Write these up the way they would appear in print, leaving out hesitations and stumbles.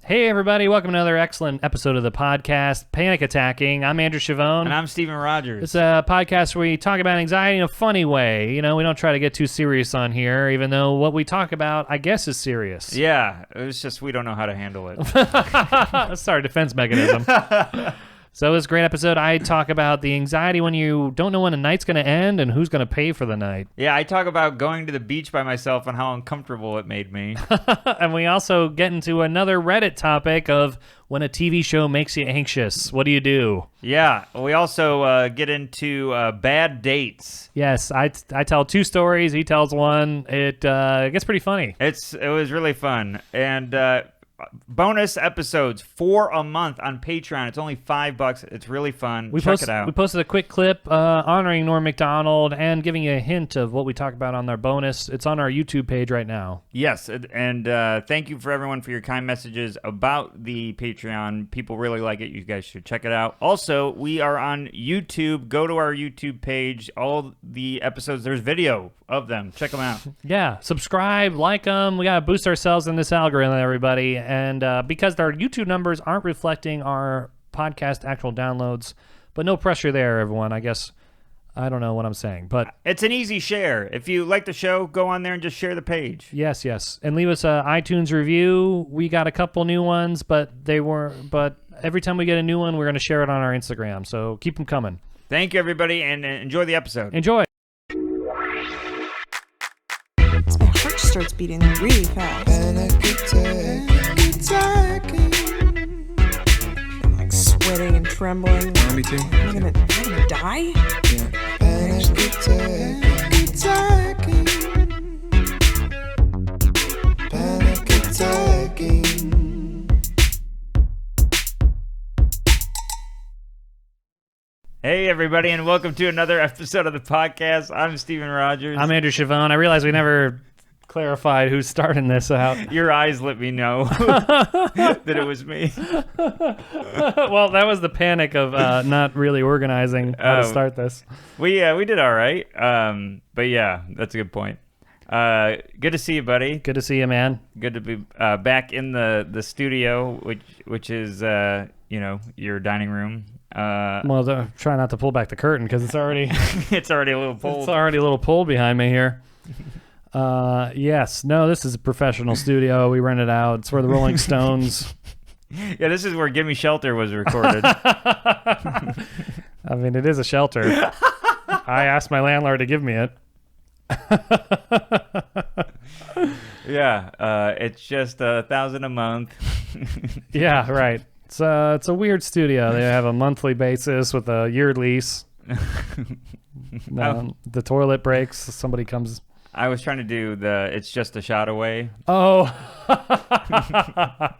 Hey, everybody. Welcome to another excellent episode of the podcast, Panic Attacking. I'm Andrew Chavone. And I'm Steven Rogers. It's a podcast where we talk about anxiety in a funny way. You know, we don't try to get too serious on here, even though what we talk about, I guess, is serious. Yeah, it's just we don't know how to handle it. That's our defense mechanism. So this great episode, I talk about the anxiety when you don't know when a night's going to end and who's going to pay for the night. Yeah, I talk about going to the beach by myself and how uncomfortable it made me. And we also get into another Reddit topic of when a TV show makes you anxious. What do you do? Yeah, we also get into bad dates. Yes, I tell two stories. He tells one. It gets pretty funny. It was really fun. And bonus episodes for a month on Patreon. It's only $5. It's really fun. Check it out. We posted a quick clip honoring Norm Macdonald and giving you a hint of what we talk about on their bonus. It's on our YouTube page right now. Yes, and thank you for everyone for your kind messages about the Patreon. People really like it. You guys should check it out. Also, we are on YouTube. Go to our YouTube page. All the episodes, there's video of them. Check them out. Yeah, subscribe, like them. We got to boost ourselves in this algorithm, everybody. And because our YouTube numbers aren't reflecting our podcast actual downloads, but no pressure there, everyone. I guess I don't know what I'm saying, but it's an easy share. If you like the show, go on there and just share the page. Yes, and leave us an iTunes review. We got a couple new ones, but every time we get a new one, we're going to share it on our Instagram. So keep them coming. Thank you, everybody, and enjoy the episode. Enjoy. My heart starts beating really fast. I'm like sweating and trembling. Yeah, me too. Am I gonna die? Hey, everybody, and welcome to another episode of the podcast. I'm Steven Rogers. I'm Andrew Chavone. I realize we never clarified who's starting this out. Your eyes let me know that it was me. Well, that was the panic of not really organizing how to start this. We did all right. But yeah, that's a good point. Good to see you, buddy. Good to see you, man. Good to be back in the studio, which is your dining room. Well, try not to pull back the curtain because it's already it's already a little pulled. It's already a little pulled behind me here. Yes. No, this is a professional studio. We rent it out. It's where the Rolling Stones. Yeah, this is where Gimme Shelter was recorded. I mean, it is a shelter. I asked my landlord to give me it. Yeah, it's just $1,000 a month. Yeah, right. It's a weird studio. They have a monthly basis with a year lease. The toilet breaks. Somebody comes. I was trying to do it's just a shot away. Oh. But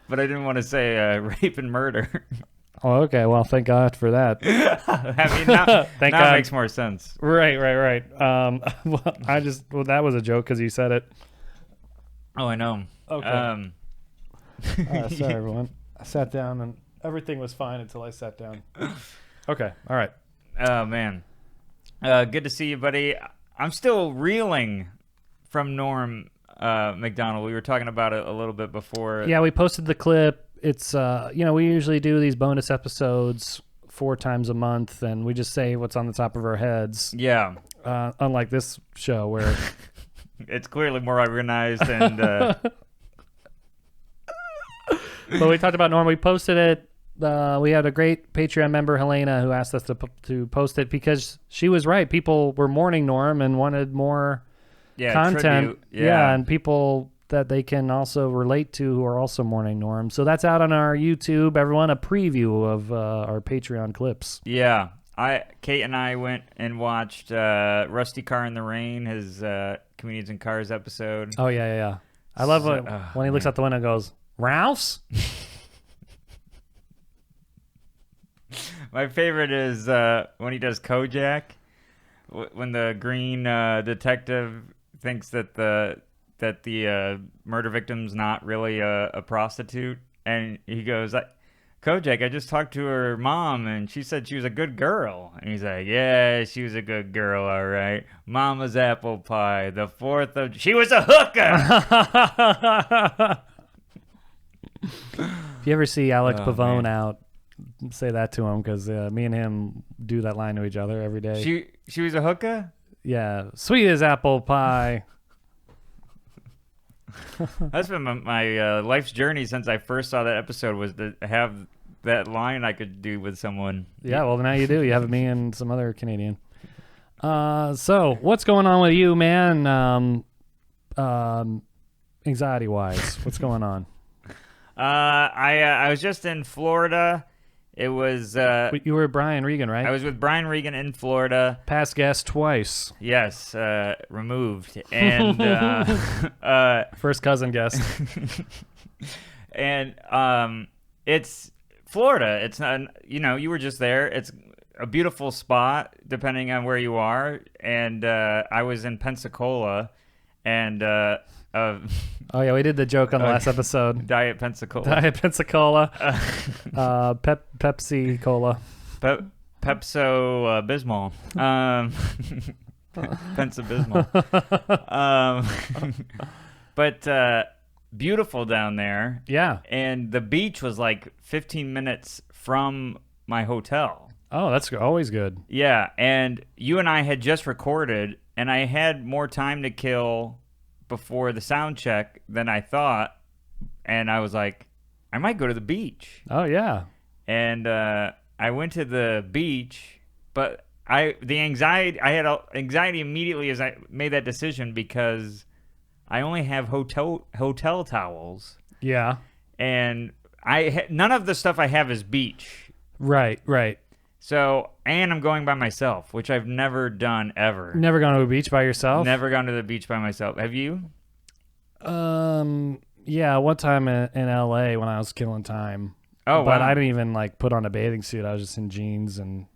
I didn't want to say rape and murder. Oh, okay. Well, thank God for that. I mean, now it makes more sense. Right. Well, that was a joke because you said it. Oh, I know. Okay. Sorry, everyone. I sat down and everything was fine until I sat down. Okay. All right. Oh, man. Good to see you, buddy. I'm still reeling from Norm Macdonald. We were talking about it a little bit before. Yeah, we posted the clip. It's, we usually do these bonus episodes 4 times a month, and we just say what's on the top of our heads. Yeah. Unlike this show where... It's clearly more organized and... But we talked about Norm. We posted it. We had a great Patreon member, Helena, who asked us to post it because she was right. People were mourning Norm and wanted more content. Tribute. Yeah, and people that they can also relate to who are also mourning Norm. So that's out on our YouTube. Everyone, a preview of our Patreon clips. Yeah. Kate and I went and watched Rusty Car in the Rain, his Comedians in Cars episode. Oh, yeah. I love when he looks out the window and goes, Ralph's? My favorite is when he does Kojak, when the green detective thinks that the murder victim's not really a prostitute, and he goes, Kojak, I just talked to her mom, and she said she was a good girl. And he's like, yeah, she was a good girl, all right. Mama's apple pie, the 4th of... She was a hooker! If you ever see Alex Oh, Pavone man. out, say that to him, because me and him do that line to each other every day. She was a hooker? Yeah, sweet as apple pie. That's been my life's journey since I first saw that episode, was to have that line I could do with someone. Yeah, well, now you do. You have me and some other Canadian. So, what's going on with you, man? Anxiety-wise, what's going on? I was just in Florida. It was You were Brian Regan, right? I was with Brian Regan in Florida. Past guest twice. Yes, removed, and First cousin guest. and it's Florida. It's not, you were just there. It's a beautiful spot depending on where you are. And I was in Pensacola, and Oh, yeah, we did the joke on the last episode. Diet Pensacola. Diet Pensacola. Pepsi Cola. Pepso Bismol. Pensabismal. But beautiful down there. Yeah. And the beach was like 15 minutes from my hotel. Oh, that's always good. Yeah, and you and I had just recorded, and I had more time to kill before the sound check than I thought. And I was like, I might go to the beach. Oh, yeah. And I went to the beach, but I had anxiety immediately as I made that decision, because I only have hotel towels, Yeah. and none of the stuff I have is beach. Right. So, and I'm going by myself, which I've never done ever. Never gone to a beach by yourself? Never gone to the beach by myself. Have you? Yeah, one time in LA when I was killing time. Oh, But wow. I didn't even like put on a bathing suit. I was just in jeans and,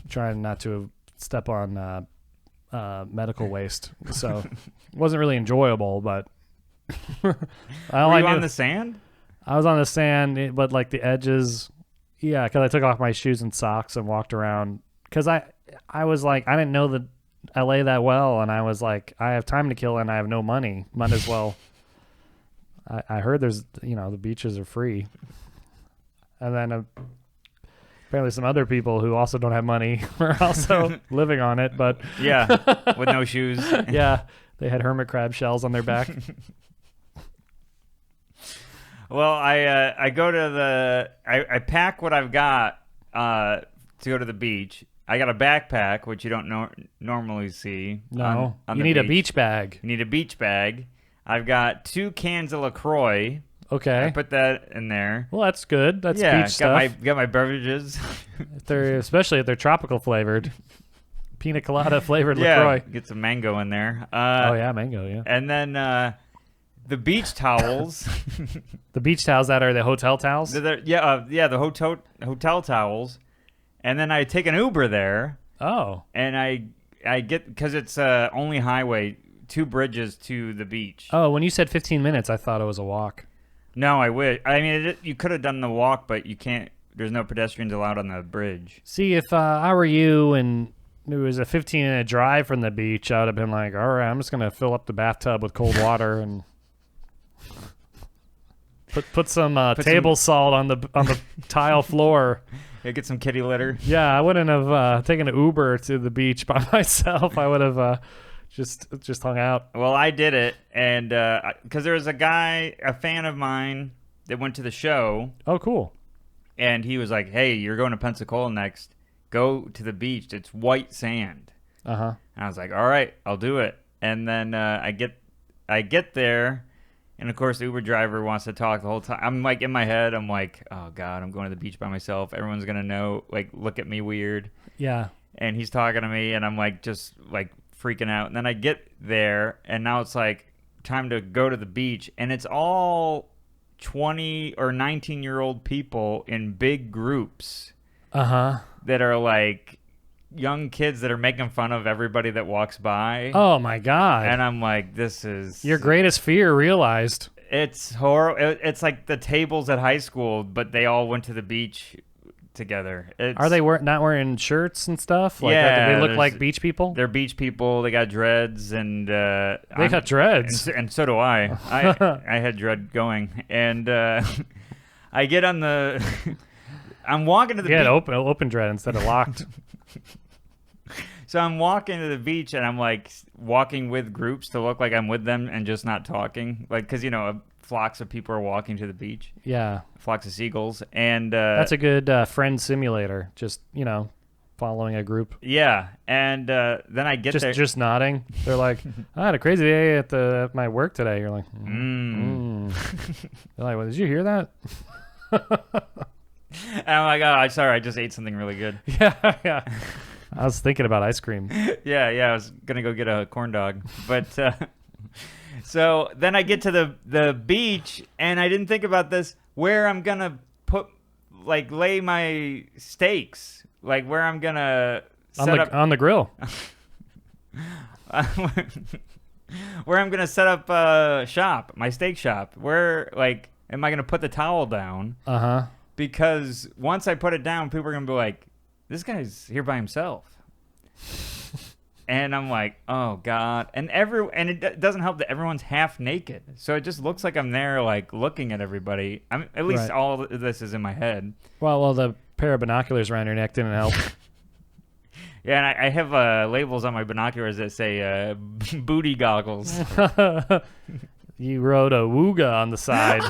trying not to step on medical waste. So it wasn't really enjoyable, but Were you on the sand? I was on the sand, but like the edges. Yeah, because I took off my shoes and socks and walked around. Because I was like, I didn't know the LA that well, and I was like, I have time to kill and I have no money. Might as well. I heard there's, the beaches are free. And then apparently some other people who also don't have money are also living on it. But Yeah, with no shoes. yeah, they had hermit crab shells on their back. Well, I go to I pack what I've got to go to the beach. I got a backpack, which you don't normally see. No, on you the need a beach bag. You need a beach bag. I've got 2 cans of LaCroix. Okay. I put that in there. Well, that's good. That's Yeah, beach stuff. got my beverages. Especially if they're tropical flavored. Pina colada flavored Yeah, LaCroix. get some mango in there. Oh, yeah, mango, yeah. And then the beach towels. The beach towels that are the hotel towels? The hotel towels. And then I take an Uber there, Oh. and I get, because it's only highway, 2 bridges to the beach. Oh, when you said 15 minutes, I thought it was a walk. No, I wish. I mean, you could have done the walk, but you can't. There's no pedestrians allowed on the bridge. See, if I were you and it was a 15-minute drive from the beach, I would have been like, all right, I'm just going to fill up the bathtub with cold water and put some table salt on the tile floor. Yeah, get some kitty litter. Yeah, I wouldn't have taken an Uber to the beach by myself. I would have just hung out. Well, I did it, and because there was a fan of mine that went to the show, Oh, cool. and he was like, "Hey, you're going to Pensacola next. Go to the beach. It's white sand." Uh-huh. And I was like, "All right, I'll do it." And then I get there, and of course the Uber driver wants to talk the whole time. I'm like in my head, I'm like, "Oh God, I'm going to the beach by myself. Everyone's gonna know, like, look at me weird." Yeah. And he's talking to me, and I'm like just like freaking out. And then I get there, and now it's like time to go to the beach, and it's all 20 or 19-year-old people in big groups Uh-huh. that are like young kids that are making fun of everybody that walks by. Oh, my God. And I'm like, this is Your greatest fear realized. It's horrible. It's like the tables at high school, but they all went to the beach together. Are they not wearing shirts and stuff? Like, Yeah, do they look there's- like beach people? They're beach people. They got dreads, and They got dreads. and so do I. I had dread going, and I get on the. I'm walking to the Yeah, beach. open dread instead of locked. So I'm walking to the beach, and I'm like walking with groups to look like I'm with them and just not talking, like because flocks of people are walking to the beach, Yeah, flocks of seagulls, and that's a good friend simulator. Just following a group. yeah, and then I get there. Just nodding. They're like, I had a crazy day at my work today. You're like, Mm. They're like, well, did you hear that? And I'm like, oh, sorry, I just ate something really good. Yeah. I was thinking about ice cream. Yeah, I was gonna go get a corn dog, but so then I get to the beach, and I didn't think about this where I'm gonna lay my steaks, like where I'm gonna set up On the grill. where I'm gonna set up my steak shop. Where am I gonna put the towel down? Uh-huh. Because once I put it down, people are gonna be like, this guy's here by himself. And I'm like, oh God. And it doesn't help that everyone's half naked. So it just looks like I'm there like looking at everybody. At least Right. all of this is in my head. Well, the pair of binoculars around your neck didn't help. Yeah, and I have labels on my binoculars that say booty goggles. You wrote a wooga on the side.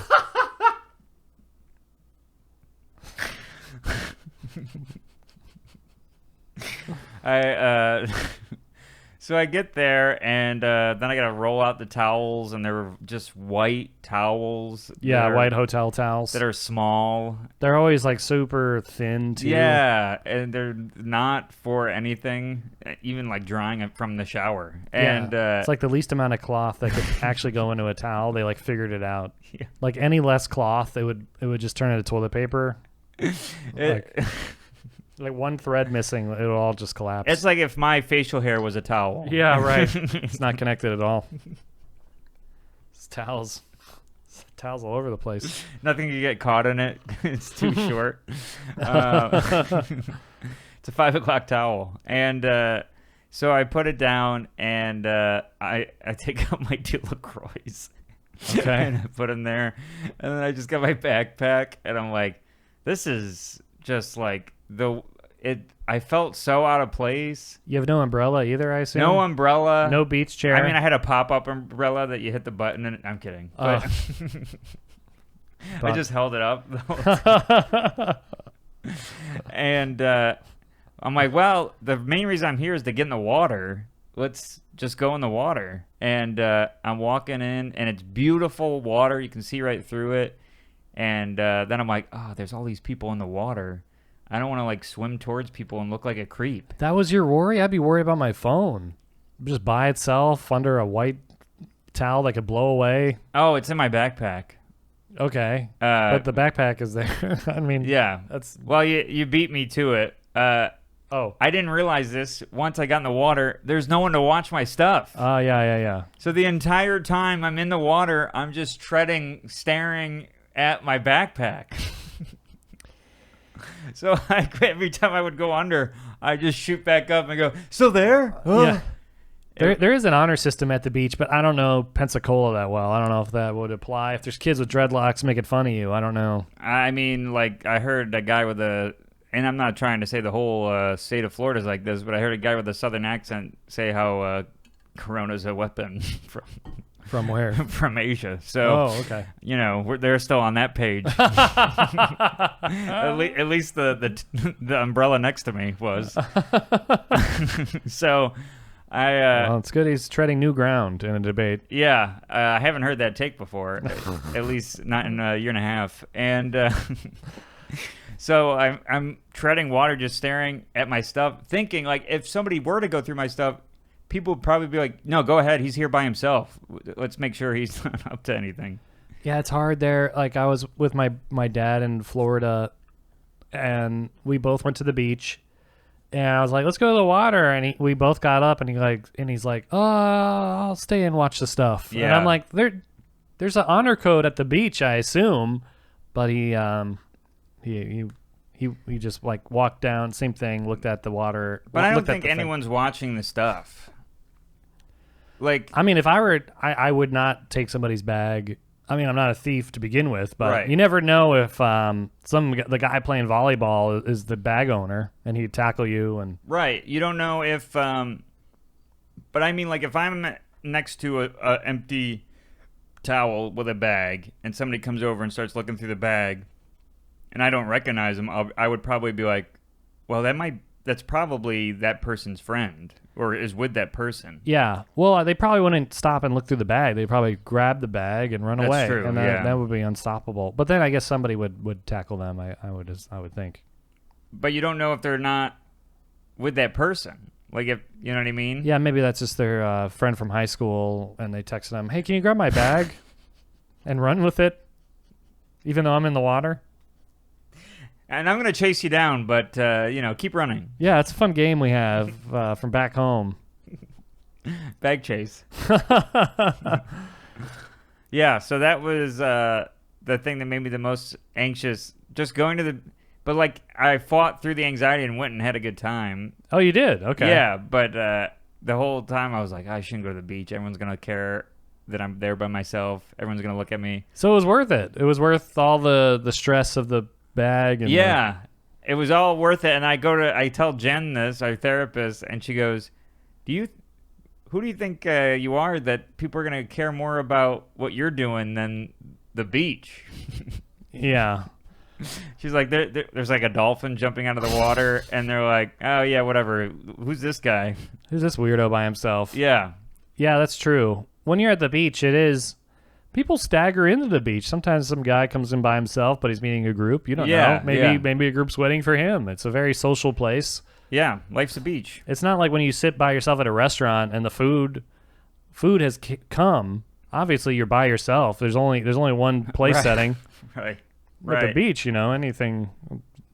So I get there, and then I gotta roll out the towels, and they're just white towels. Yeah, that are- white hotel towels. that are small. They're always like super thin too. Yeah, and they're not for anything, even like drying it from the shower. And it's like the least amount of cloth that could actually go into a towel. They like figured it out. Yeah. Like any less cloth, it would just turn into toilet paper. Like one thread missing, it'll all just collapse. it's like if my facial hair was a towel. Yeah, right. It's not connected at all. It's towels. It's towels all over the place. Nothing can get caught in it. It's too short. It's a 5 o'clock towel, and so I put it down, and I take out my two LaCroix. Okay. And I put them there, and then I just got my backpack, and I'm like, this is just like I felt so out of place. You have no umbrella either, I assume? No umbrella. No beach chair? I mean, I had a pop-up umbrella that you hit the button, and I'm kidding. But I just held it up. And I'm like, well, the main reason I'm here is to get in the water. Let's just go in the water. And I'm walking in, and it's beautiful water. You can see right through it. And then I'm like, oh, there's all these people in the water. I don't want to like swim towards people and look like a creep. That was your worry? I'd be worried about my phone. Just by itself under a white towel that could blow away. Oh, it's in my backpack. Okay. But the backpack is there. I mean, Yeah. that's. Well, you beat me to it. Oh. I didn't realize this. Once I got in the water, there's no one to watch my stuff. Yeah. So the entire time I'm in the water, I'm just staring at my backpack. So every time I would go under, I just shoot back up and go, still there? Yeah. There is an honor system at the beach, but I don't know Pensacola that well. I don't know if that would apply. If there's kids with dreadlocks making fun of you, I don't know. I mean, like, I heard a guy with and I'm not trying to say the whole state of Florida is like this, but I heard a guy with a southern accent say how Corona's a weapon From where? from Asia. So, Oh, okay. they're still on that page. At least the umbrella next to me was. So, Well, it's good he's treading new ground in a debate. yeah, I haven't heard that take before, at least not in a year and a half. And so I'm treading water, just staring at my stuff, thinking like if somebody were to go through my stuff, people would probably be like, no, go ahead. He's here by himself. Let's make sure he's not up to anything. Yeah, it's hard there. Like I was with my dad in Florida, and we both went to the beach, and I was like, "Let's go to the water." And we both got up, and he's like, "Oh, I'll stay and watch the stuff." And Yeah. I'm like, There's an honor code at the beach, I assume, but he just like walked down, same thing, looked at the water. But I don't looked at think the thing. anyone's watching the stuff. Like, I mean, if I were, I would not take somebody's bag. I mean, I'm not a thief to begin with, but Right. you never know if the guy playing volleyball is the bag owner and he'd tackle you. And right. You don't know if, but I mean, like, if I'm next to a empty towel with a bag and somebody comes over and starts looking through the bag and I don't recognize them, I would probably be like, well, that's probably that person's friend or is with that person. yeah, well, they probably wouldn't stop and look through the bag. They'd probably grab the bag and run That's away, true, and yeah. that would be unstoppable. But then I guess somebody would tackle them. I would think. But you don't know if they're not with that person. Like, if, you know what I mean? Yeah, maybe that's just their friend from high school, and they texted them, "Hey, can you grab my bag and run with it, even though I'm in the water?" And I'm going to chase you down, but, keep running. Yeah, it's a fun game we have from back home. Bag chase. Yeah, so that was the thing that made me the most anxious. Just going to but like I fought through the anxiety and went and had a good time. Oh, you did? Okay. Yeah, but the whole time I was like, I shouldn't go to the beach. Everyone's going to care that I'm there by myself. Everyone's going to look at me. So it was worth it. It was worth all the stress of the bag. And Yeah, it was all worth it. And I tell Jen this, our therapist, and she goes, who do you think you are that people are going to care more about what you're doing than the beach? Yeah. She's like, there's like a dolphin jumping out of the water, and they're like, oh, yeah, whatever. Who's this guy? Who's this weirdo by himself? Yeah. Yeah, that's true. When you're at the beach, it is... People stagger into the beach. Sometimes some guy comes in by himself, but he's meeting a group. You don't Yeah, know. yeah. Maybe a group's waiting for him. It's a very social place. Yeah, life's a beach. It's not like when you sit by yourself at a restaurant and the food has come. Obviously, you're by yourself. There's only one place Right. setting. Right. At the beach, anything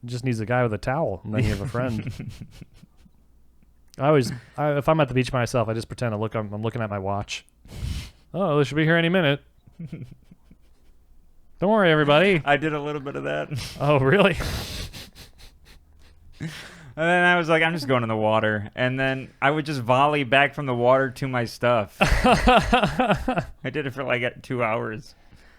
just needs a guy with a towel, and then you have a friend. If I'm at the beach by myself, I just pretend I'm looking at my watch. Oh, they should be here any minute. Don't worry, everybody. I did a little bit of that. Oh, really? And then I was like, I'm just going in the water. And then I would just volley back from the water to my stuff. I did it for like 2 hours.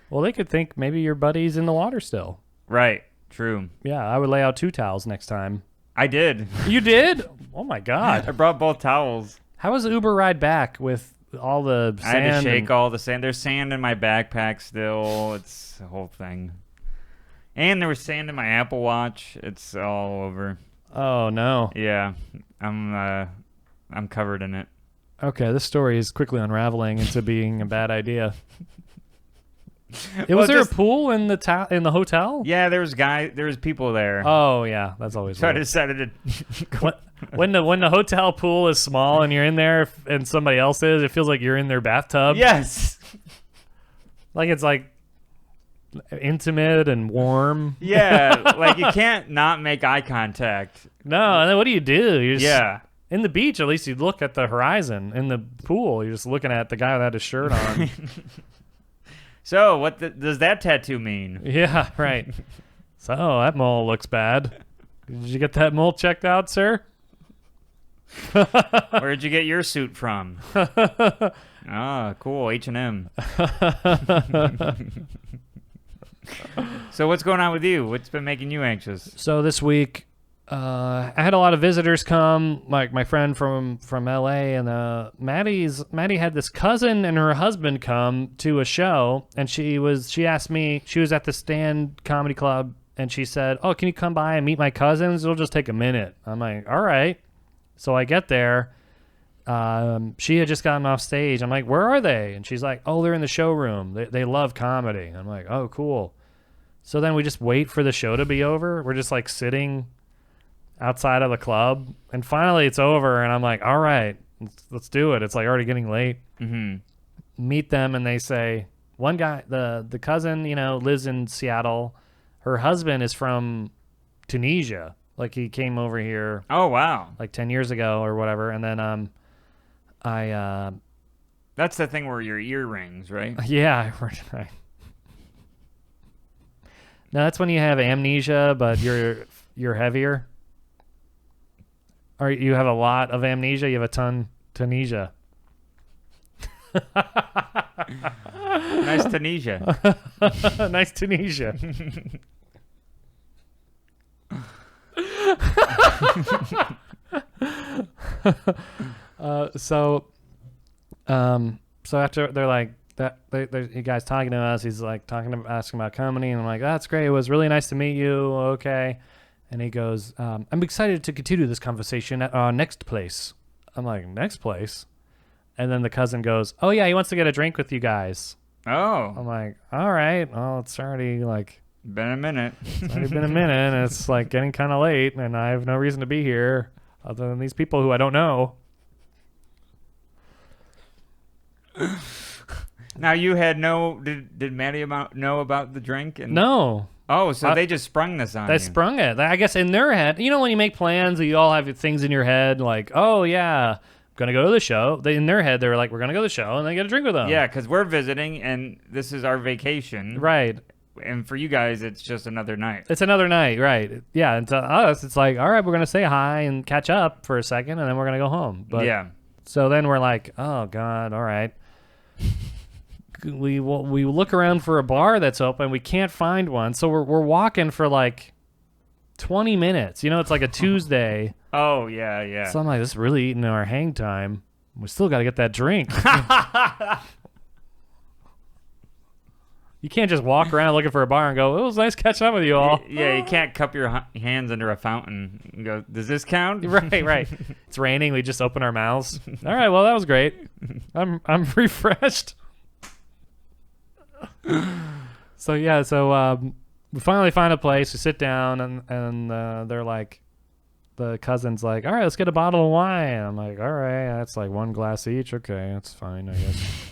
Well, they could think maybe your buddy's in the water still. Right. True. Yeah, I would lay out 2 towels next time. I did. You did? Oh, my God. I brought both towels. How was the Uber ride back with all the sand? I had to shake all the sand. There's sand in my backpack still. It's the whole thing. And there was sand in my Apple Watch. It's all over. Oh, no. Yeah. I'm covered in it. Okay, this story is quickly unraveling into being a bad idea. Well, Was there just- a pool in the hotel? Yeah, there was people there. Oh, yeah, that's always So I weird. decided to When the hotel pool is small and you're in there and somebody else is, it feels like you're in their bathtub. Yes. Like it's like intimate and warm. Yeah, like you can't not make eye contact. No, and then what do? You're just, Yeah. In the beach, at least you look at the horizon. In the pool, you're just looking at the guy without his shirt on. So, what does that tattoo mean? Yeah, right. So that mole looks bad. Did you get that mole checked out, sir? Where'd you get your suit from? Ah, cool, H&M. So what's going on with you? What's been making you anxious? So this week, I had a lot of visitors come, like my friend from LA, and Maddie had this cousin and her husband come to a show, and she asked me, she was at the Stand Comedy Club, and she said, "Oh, can you come by and meet my cousins? It'll just take a minute." I'm like, "All right." So I get there. She had just gotten off stage. I'm like, "Where are they?" And she's like, "Oh, they're in the showroom. They love comedy." I'm like, "Oh, cool." So then we just wait for the show to be over. We're just like sitting outside of the club, and finally it's over, and I'm like, all right, let's do it. It's like already getting late. Mm-hmm. Meet them, and they say, one guy, the cousin, lives in Seattle. Her husband is from Tunisia. Like he came over here Oh, wow. like 10 years ago or whatever. And then That's the thing where your earrings, right? Yeah. Right. No, that's when you have amnesia, but you're heavier. Or you have a lot of amnesia. You have a Tunisia. Nice Tunisia. Nice Tunisia. So after they're like that, you guys talking to us. He's like asking about comedy, and I'm like, that's great. It was really nice to meet you. Okay, and he goes, I'm excited to continue this conversation at our next place. I'm like, next place, and then the cousin goes, oh yeah, he wants to get a drink with you guys. Oh, I'm like, all right. Well, it's already like. been a minute. It's already been a minute, and it's like getting kind of late, and I have no reason to be here other than these people who I don't know. Now you had did Maddie know about the drink? And No, Oh, so they just sprung this on they you. sprung it. I guess in their head, you know, when you make plans, you all have things in your head, like, oh yeah, I'm gonna go to the show. In their head, they were like, we're gonna go to the show, and then get a drink with them. Yeah, because we're visiting, and this is our vacation. Right. And for you guys, it's just another night. It's another night, right? Yeah, and to us, it's like, all right, we're gonna say hi and catch up for a second, and then we're gonna go home. But yeah. so then we're like, oh god, all right. We look around for a bar that's open. We can't find one, so we're walking for like 20 minutes. You know, it's like a Tuesday. Oh, yeah, yeah. So I'm like, this is really eating our hang time. We still got to get that drink. You can't just walk around looking for a bar and go, it was nice catching up with you all. Yeah, you can't cup your hands under a fountain and go, does this count? Right. It's raining. We just open our mouths. All right, well, that was great. I'm refreshed. So we finally find a place. We sit down, and they're like, the cousin's like, all right, let's get a bottle of wine. I'm like, all right, that's like one glass each. Okay, that's fine, I guess.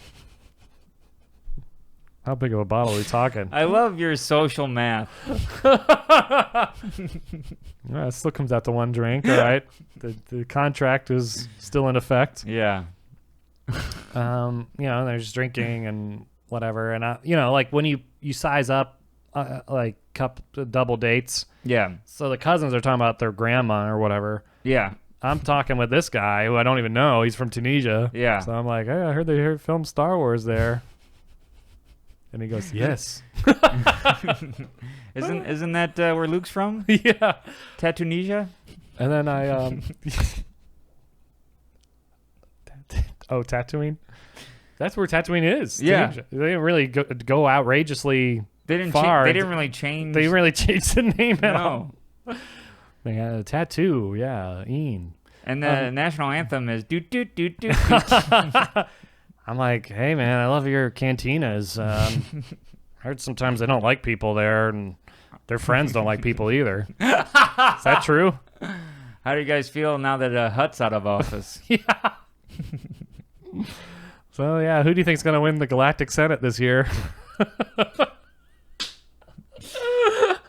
How big of a bottle are we talking? I love your social math. Yeah, it still comes out to one drink. All right, the contract is still in effect. Yeah. They're just drinking and whatever, and like when you size up, like double dates. Yeah. So the cousins are talking about their grandma or whatever. Yeah. I'm talking with this guy who I don't even know. He's from Tunisia. Yeah. So I'm like, hey, I heard they filmed Star Wars there. And he goes, yes. Isn't that where Luke's from? Yeah. Tunisia? And then I Tatooine. That's where Tatooine is. Yeah. Tunisia. They didn't really go outrageously They didn't far. they didn't really change. They really changed the name at No. all. They had a tattoo, yeah, Een. And the national anthem is doot doot doot doot. I'm like, hey man, I love your cantinas. I heard sometimes they don't like people there, and their friends don't like people either. Is that true? How do you guys feel now that Hutt's out of office? Yeah. So yeah, who do you think's gonna win the Galactic Senate this year?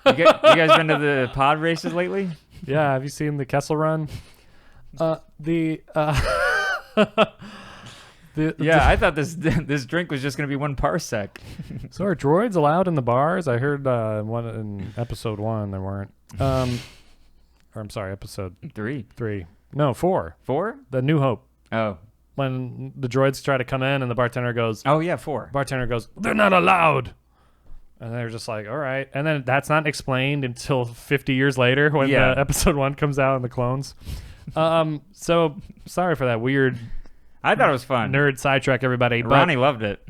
You guys been to the pod races lately? Yeah, have you seen the Kessel Run? Yeah, I thought this drink was just gonna be 1 parsec. So are droids allowed in the bars? I heard in episode 1 there weren't. Or I'm sorry, episode 3. No, 4. 4? The New Hope. Oh. When the droids try to come in and the bartender goes, Oh yeah, 4. they're not allowed. And they're just like, all right. And then that's not explained until 50 years later when Yeah. episode 1 comes out in the clones. So sorry for that weird I thought it was fun. nerd sidetrack, everybody. But Ronnie loved it.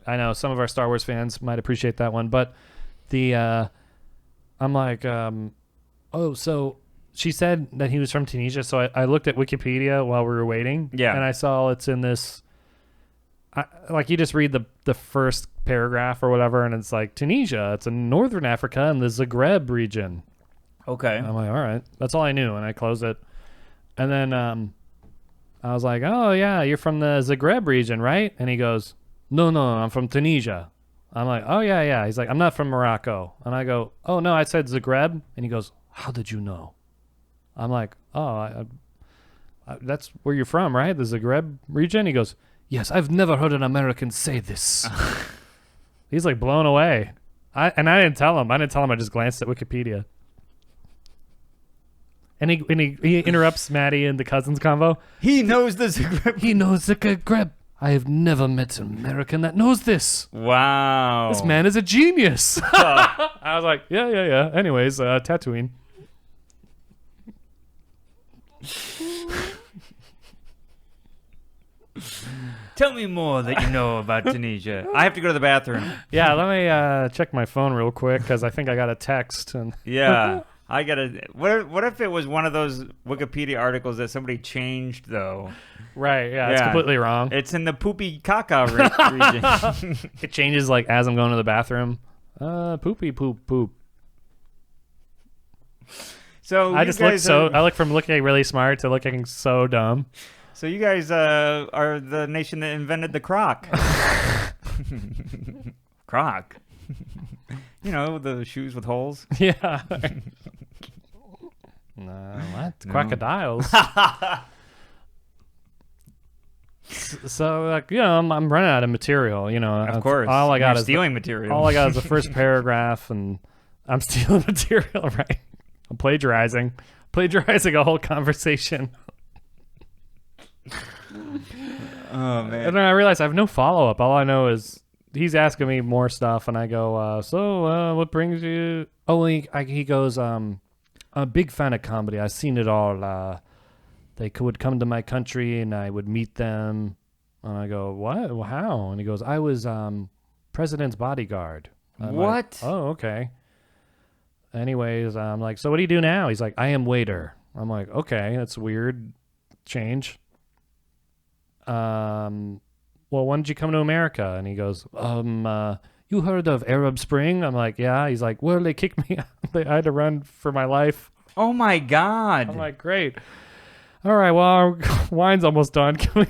I know some of our Star Wars fans might appreciate that one. But I'm like, so she said that he was from Tunisia. So I looked at Wikipedia while we were waiting. Yeah. And I saw it's in this. Like you just read the first paragraph or whatever, and it's like Tunisia. It's in northern Africa in the Zagreb region. Okay. I'm like, all right, that's all I knew, and I closed it. And then I was like, oh yeah, you're from the Zagreb region, right? And he goes, no, I'm from Tunisia. I'm like, oh yeah. He's like, I'm not from Morocco. And I go, oh no, I said Zagreb. And he goes, how did you know? I'm like, oh, that's where you're from, right? The Zagreb region? He goes, Yes, I've never heard an American say this. He's like blown away. I didn't tell him. I just glanced at Wikipedia. And he interrupts Maddie in the cousins convo. He knows this. He knows the Zagreb. I have never met an American that knows this. Wow. This man is a genius. I was like, yeah. Anyways, Tatooine. Tell me more that you know about Tunisia. I have to go to the bathroom. Yeah, let me check my phone real quick because I think I got a text. And Yeah. I gotta. What if it was one of those Wikipedia articles that somebody changed though? right, yeah, it's completely wrong. It's in the poopy caca region. It changes like as I'm going to the bathroom. Poopy poop poop. So I you just look guys I look from looking really smart to looking so dumb. So you guys are the nation that invented the croc. Croc. You know, the shoes with holes. Yeah. No, what? No. Crocodiles. So, like, you know, I'm running out of material. You know, Of course. all I got You're is stealing material. all I got is the first paragraph, and I'm stealing material. Right? I'm plagiarizing a whole conversation. Oh man. And then I realized I have no follow up. All I know is he's asking me more stuff, and I go, so what brings you? Oh, he goes, I'm a big fan of comedy. I've seen it all. They would come to my country, and I would meet them. And I go, what? Well, how? And he goes, I was president's bodyguard. I'm What? like, oh, okay. Anyways, I'm like, so what do you do now? He's like, I am waiter. I'm like, okay, that's a weird change. Well, when did you come to America? And he goes, you heard of Arab Spring? I'm like, yeah. He's like, well, they kicked me out. I had to run for my life. Oh my God. I'm like, great. All right, well, our wine's almost done. Can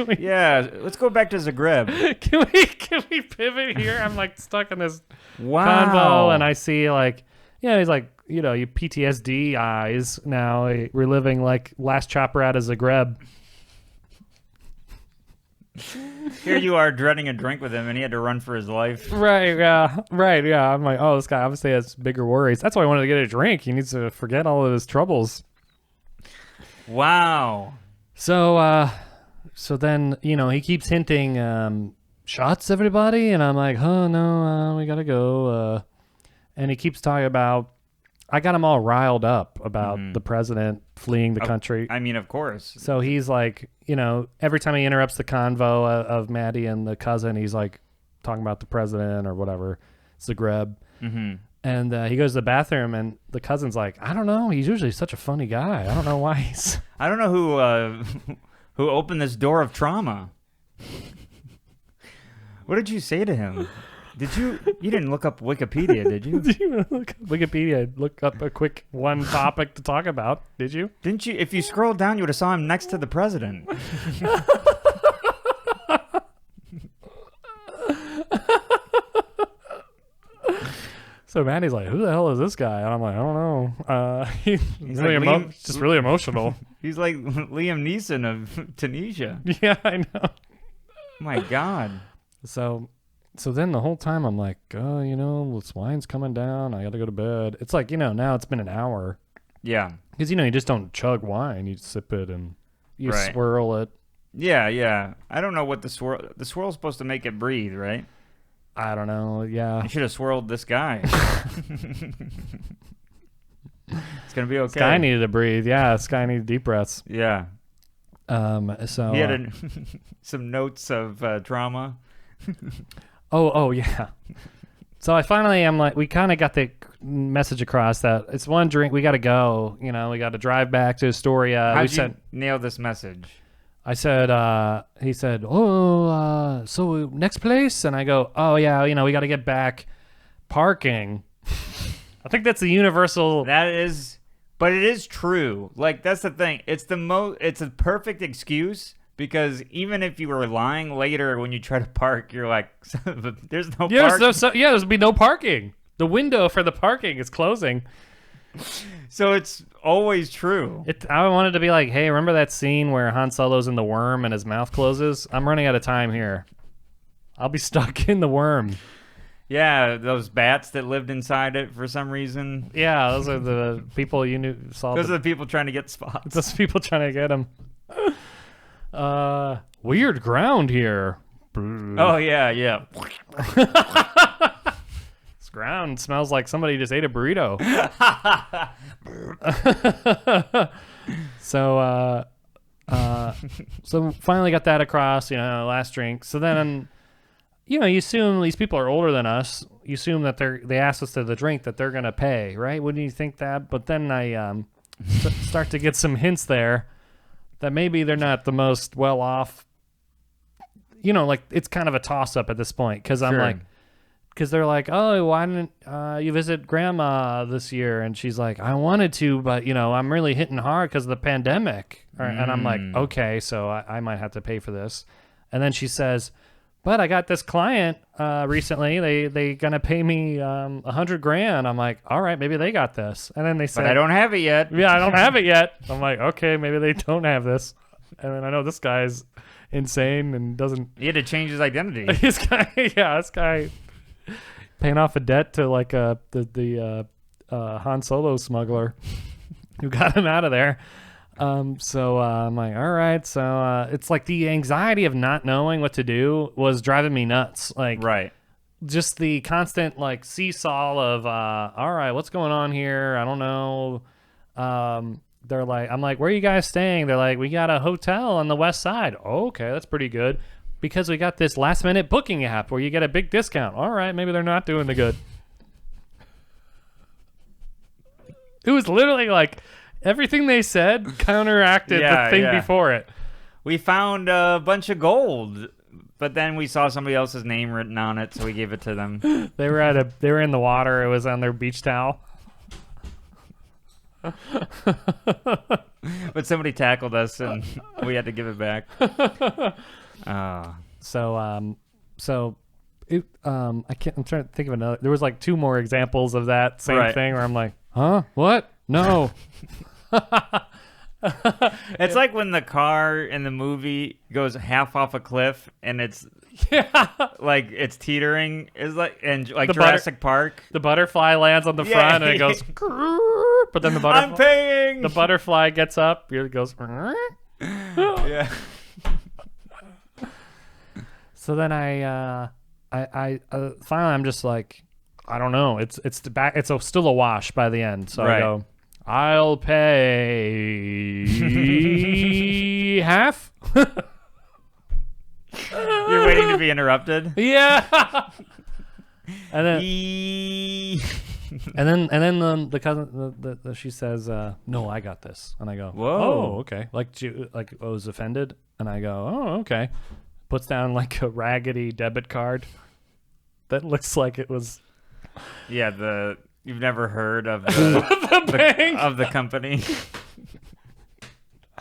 we Yeah, let's go back to Zagreb. can we pivot here? I'm like stuck in this Wow. convo, and I see like, yeah, he's like, you know, you PTSD eyes now, reliving like Last Chopper out of Zagreb. Here you are dreading a drink with him, and he had to run for his life. Right, yeah. I'm like, oh, this guy obviously has bigger worries. That's why I wanted to get a drink. He needs to forget all of his troubles. Wow. So then, you know, he keeps hinting, shots, everybody? And I'm like, oh, no, we gotta go. And he keeps talking about, I got him all riled up about the president fleeing the country. I mean, of course. So he's like, you know, every time he interrupts the convo of Maddie and the cousin, he's like talking about the president or whatever, Zagreb. Mm-hmm. And he goes to the bathroom, and the cousin's like, I don't know. He's usually such a funny guy. I don't know why he's... I don't know who opened this door of trauma. What did you say to him? You didn't look up Wikipedia, did you? Did you look up Wikipedia? Look up a quick one topic to talk about, did you? Didn't you? If you scrolled down, you would have saw him next to the president. So Maddie's like, who the hell is this guy? And I'm like, I don't know. He's really like just really emotional. He's like Liam Neeson of Tunisia. Yeah, I know. My God. So then the whole time I'm like, you know, this wine's coming down. I got to go to bed. It's like, you know, now it's been an hour. Yeah. Because, you know, you just don't chug wine. You sip it and you Right. swirl it. Yeah. I don't know what the swirl's supposed to make it breathe, right? I don't know. Yeah. I should have swirled this guy. It's gonna be okay. Sky needed to breathe. Yeah, Sky needed deep breaths. Yeah. So He had some notes of trauma. Oh yeah. So I'm like, we kind of got the message across that it's one drink. We got to go. You know, we got to drive back to Astoria. How'd you nail this message? I said, he said, so next place? And I go, oh yeah, you know, we got to get back. Parking. I think that's the universal. That is, but it is true. Like, that's the thing. It's a perfect excuse because even if you were lying later when you try to park, you're like, there's no parking. There's be no parking. The window for the parking is closing. So it's always true. I wanted to be like, hey, remember that scene where Han Solo's in the worm and his mouth closes? I'm running out of time here. I'll be stuck in the worm. Yeah, those bats that lived inside it for some reason. Yeah, those are the people you saw. Those are the people trying to get spots. Those people trying to get him. Weird ground here. Oh, yeah. This ground smells like somebody just ate a burrito. So finally got that across, last drink. So then, you assume these people are older than us. You assume that they asked us to the drink that they're going to pay, right? Wouldn't you think that? But then I start to get some hints there that maybe they're not the most well off. Like it's kind of a toss up at this point because I'm like, because they're like, oh, why didn't you visit grandma this year? And she's like, I wanted to, but I'm really hitting hard because of the pandemic. And I'm like, okay, so I might have to pay for this. And then she says, but I got this client recently. They gonna pay me $100,000. I'm like, all right, maybe they got this. And then they said, but I don't have it yet. Yeah, I don't have it yet. I'm like, okay, maybe they don't have this. And then I know this guy's insane and doesn't. He had to change his identity. This guy paying off a debt to like the Han Solo smuggler who got him out of there. So I'm like, all right. So it's like the anxiety of not knowing what to do was driving me nuts. Like, Right. just the constant like seesaw of all right, what's going on here? I don't know. They're like, I'm like, where are you guys staying? They're like, we got a hotel on the west side. Oh, okay, that's pretty good because we got this last minute booking app where you get a big discount. All right, maybe they're not doing the good. It was literally like everything they said counteracted the thing before it. We found a bunch of gold, but then we saw somebody else's name written on it, so we gave it to them. They were in the water. It was on their beach towel. But somebody tackled us, and we had to give it back. So I can't. I'm trying to think of another. There was like two more examples of that same thing where I'm like, huh? What? No. It's like when the car in the movie goes half off a cliff, and it's like it's teetering. Is like in like Jurassic Park. The butterfly lands on the front and it goes. But then the butterfly. I'm paying. The butterfly gets up. It goes. Yeah. So then I finally I'm just like, I don't know. It's still a wash by the end. So I go, I'll pay half. You're waiting to be interrupted. Yeah. And then the cousin she says, no, I got this. And I go, whoa, oh, okay. Like I was offended, and I go, oh, okay. Puts down like a raggedy debit card that looks like it was. Yeah, you've never heard of the bank of the company.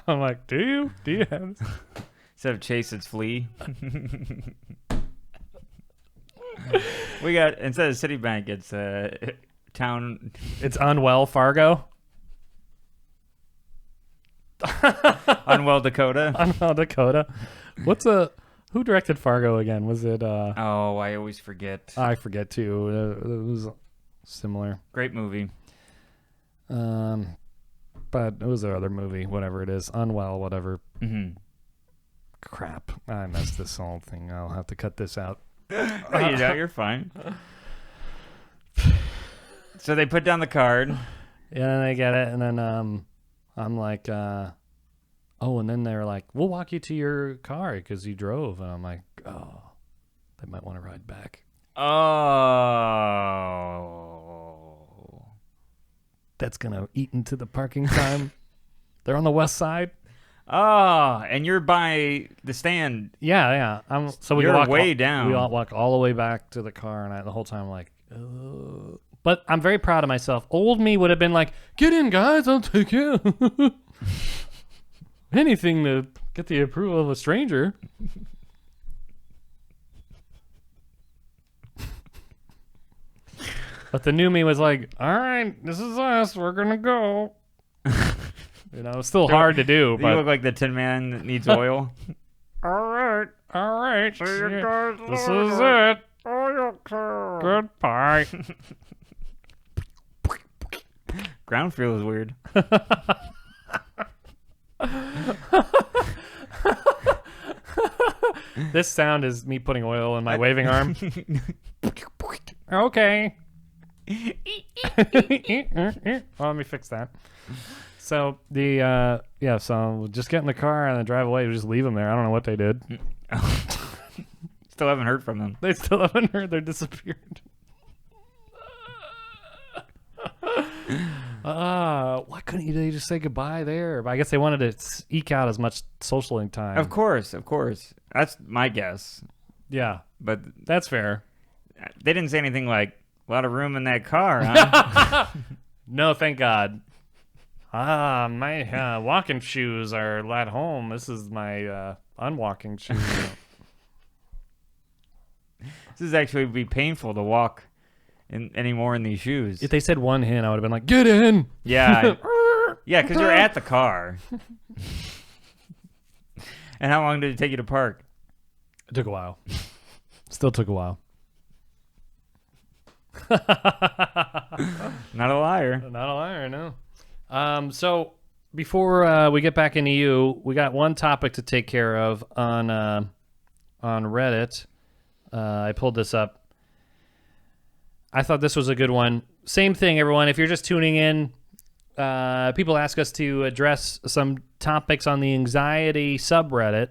I'm like, do you have this? Instead of Chase, it's Flea. We got, instead of Citibank, it's Town. It's Unwell Fargo. Unwell Dakota. Unwell Dakota. Who directed Fargo again? Was it? Oh, I always forget. I forget too. It was similar. Great movie. But it was their other movie, whatever it is, Unwell, whatever. Mm-hmm. Crap! I messed this whole thing. I'll have to cut this out. You're fine. So they put down the card. Yeah, and they get it, and then I'm like, oh, and then they're like, we'll walk you to your car because you drove, and I'm like, oh, they might want to ride back. Oh, that's gonna eat into the parking time. They're on the west side. Oh, and you're by the stand. Yeah. So we you're walk way down. We all walk all the way back to the car, and the whole time I'm like, ugh. But I'm very proud of myself. Old me would have been like, get in, guys, I'll take you. Anything to get the approval of a stranger. But the new me was like, all right, this is us. We're going to go. You know, it's still hard to do, You but look like the Tin Man that needs oil. all right. See you guys this is it. Goodbye. Ground feel is weird. This sound is me putting oil in my waving arm. Okay. Well, let me fix that. So so we'll just get in the car and then drive away. We'll just leave them there. I don't know what they did. Still haven't heard from them. They still haven't heard. They're disappeared. Why couldn't they just say goodbye there? But I guess they wanted to eke out as much social time. Of course. That's my guess. Yeah, But that's fair. they didn't say anything like, a lot of room in that car, huh? No, thank God. My walking shoes are at home. This is my unwalking shoes. This is actually be painful to walk anymore in these shoes. If they said one in, I would have been like, get in. Yeah. Yeah, because you're at the car. And how long did it take you to park? It took a while. Still took a while. Not a liar. Not a liar, no. So before we get back into you, we got one topic to take care of on Reddit. I pulled this up. I thought this was a good one. Same thing, everyone. If you're just tuning in, people ask us to address some topics on the anxiety subreddit.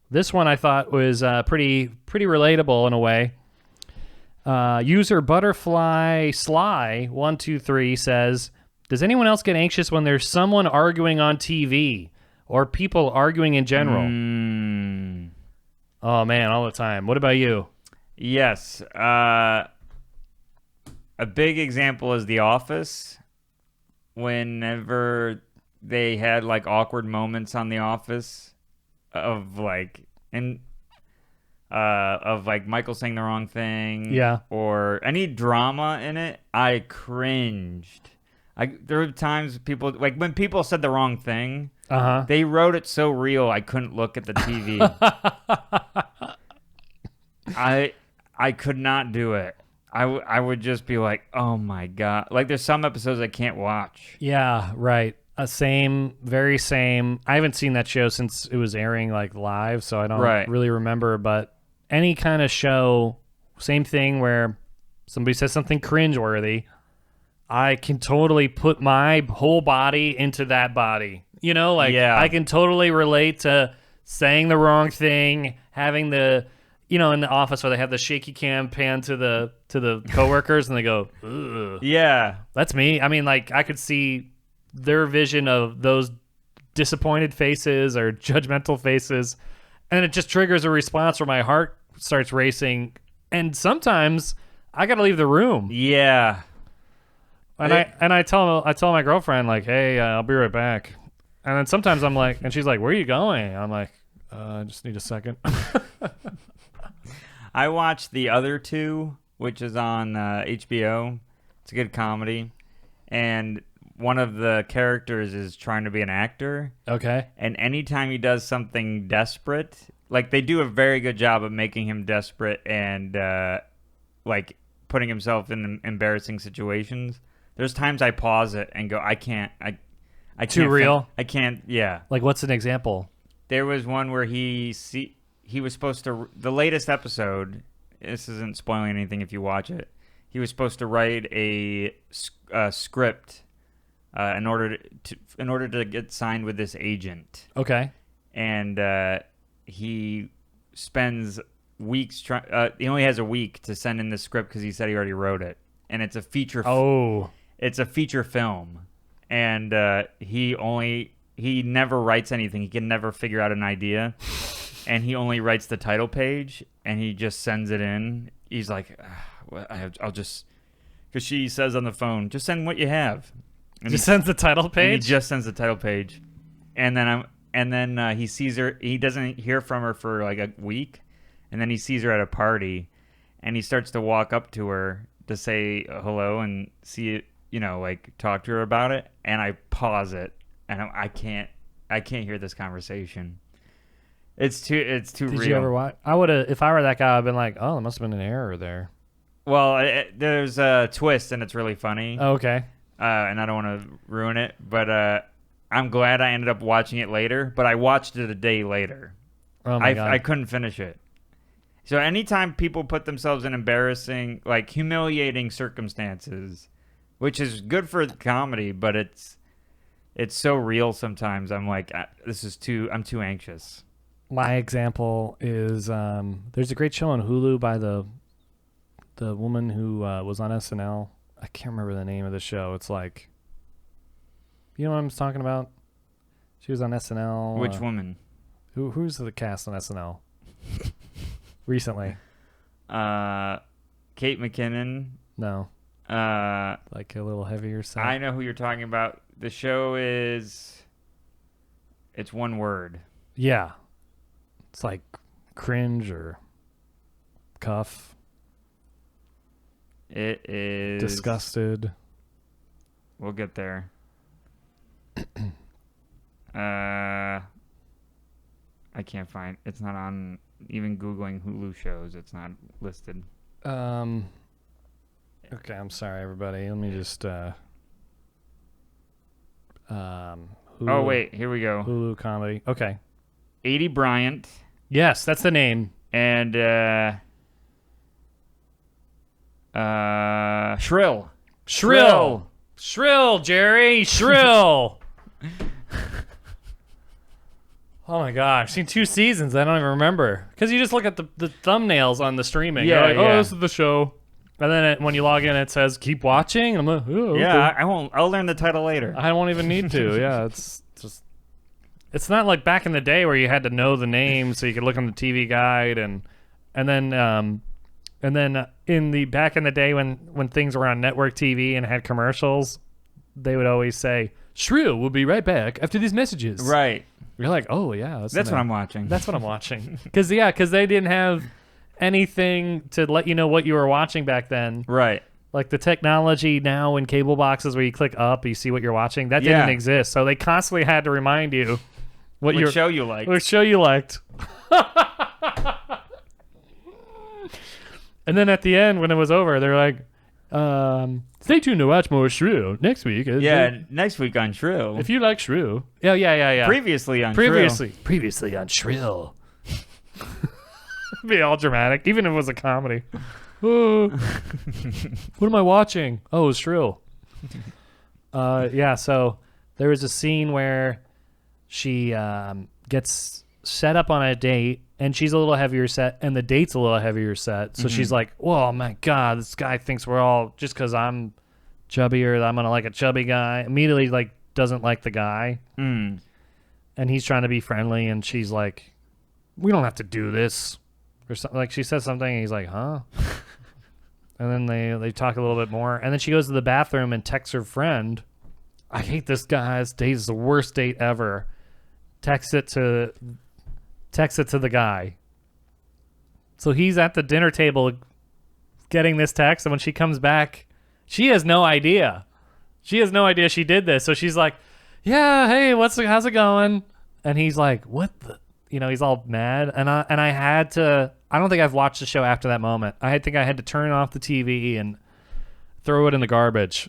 This one I thought was pretty relatable in a way. User Butterfly Sly 123 says, "Does anyone else get anxious when there's someone arguing on TV or people arguing in general?" Oh man, all the time. What about you? Yes. A big example is The Office. Whenever they had like awkward moments on The Office of like Michael saying the wrong thing, Yeah. or any drama in it, I cringed. There were times people like when people said the wrong thing, they wrote it so real I couldn't look at the TV. I could not do it. I would just be like, oh my God. Like there's some episodes I can't watch. Yeah, right. Same, very same. I haven't seen that show since it was airing like live, so I don't really remember. But any kind of show, same thing where somebody says something cringeworthy, I can totally put my whole body into that body. You know, like I can totally relate to saying the wrong thing, having the, you know, in the office where they have the shaky cam pan to the coworkers and they go, ugh. Yeah. That's me. I mean, like I could see their vision of those disappointed faces or judgmental faces, and it just triggers a response where my heart starts racing, and sometimes I gotta leave the room. Yeah. And I tell my girlfriend like, hey, I'll be right back. And then sometimes I'm like, and she's like, where are you going? I'm like, I just need a second. I watched The Other Two, which is on HBO. It's a good comedy, and one of the characters is trying to be an actor. Okay. And anytime he does something desperate, like they do a very good job of making him desperate and like putting himself in embarrassing situations. There's times I pause it and go, I can't. Too real? I can't. Yeah. Like, what's an example? There was one where he was supposed to, the latest episode, this isn't spoiling anything if you watch it, he was supposed to write a script in order to get signed with this agent. Okay. And he spends weeks he only has a week to send in the script because he said he already wrote it, and it's a feature. It's a feature film, and he never writes anything. He can never figure out an idea, and he only writes the title page, and he just sends it in. He's like, I'll just, because she says on the phone, just send what you have. And just sends the title and page? he just sends the title page. And then he sees her. He doesn't hear from her for like a week. And then he sees her at a party. And he starts to walk up to her. to say hello and see it, like talk to her about it, and I pause it, and I can't hear this conversation. It's too real. Did you ever watch? I would have, if I were that guy, I'd been like, oh, there must have been an error there. Well, there's a twist, and it's really funny. Oh, okay. And I don't want to ruin it, but I'm glad I ended up watching it later. But I watched it a day later. Oh my God. I couldn't finish it. So anytime people put themselves in embarrassing, like humiliating circumstances, which is good for comedy, but it's so real sometimes. I'm like, I'm too anxious. My example is there's a great show on Hulu by the woman who was on SNL. I can't remember the name of the show. It's like, you know what I'm talking about? She was on SNL. Which woman? Who's the cast on SNL recently? Kate McKinnon. No. Like a little heavier set. I know who you're talking about. The show it's one word. Yeah. It's like cringe or cuff. It is disgusted. We'll get there. I can't find. It's not on. Even Googling Hulu shows, it's not listed. Okay, I'm sorry, everybody. Let me just. Hulu, Oh wait, here we go. Hulu comedy. Okay. Aidy Bryant Yes, that's the name. and Shrill. Shrill, Jerry. Shrill. Oh my gosh, I've seen 2 seasons. I don't even remember. Because you just look at the thumbnails on the streaming. Yeah, You're like, yeah. oh, this is the show. And then when you log in, it says, keep watching. I'm like, oh, okay. Yeah, I won't. I'll learn the title later. I won't even need to. Yeah, it's just. It's not like back in the day where you had to know the name so you could look on the TV guide and then in the back in the day when things were on network TV and had commercials, they would always say, "Shrill, we'll be right back after these messages." Right. You're like, oh yeah, That's what I'm watching. That's what I'm watching. Because they didn't have anything to let you know what you were watching back then. Right. Like the technology now in cable boxes where you click up, you see what you're watching. That Yeah. didn't exist. So they constantly had to remind you what show you like. What show you liked. And then at the end, when it was over, they're like, stay tuned to watch more Shrew next week. Yeah, next week on Shrill. If you like Shrew. Yeah. Previously on Shrill. Previously on Shrill. Be all dramatic, even if it was a comedy. Oh, what am I watching? Oh, it's Shrill. Yeah, so there was a scene where she gets set up on a date, and she's a little heavier set, and the date's a little heavier set. So she's like, "Oh my God, this guy thinks we're all just because I'm chubbier, I'm gonna like a chubby guy." Immediately, like, doesn't like the guy, and he's trying to be friendly, and she's like, "We don't have to do this," or something. Like she says something, and he's like, "Huh?" And then they talk a little bit more, and then she goes to the bathroom and texts her friend, "I hate this guy. This date is the worst date ever." Text it to the guy. So he's at the dinner table getting this text, and when she comes back, she has no idea. She has no idea she did this. So she's like, "Yeah, hey, how's it going?" And he's like, "What the?" He's all mad. And I had to. I don't think I've watched the show after that moment. I think I had to turn off the TV and throw it in the garbage.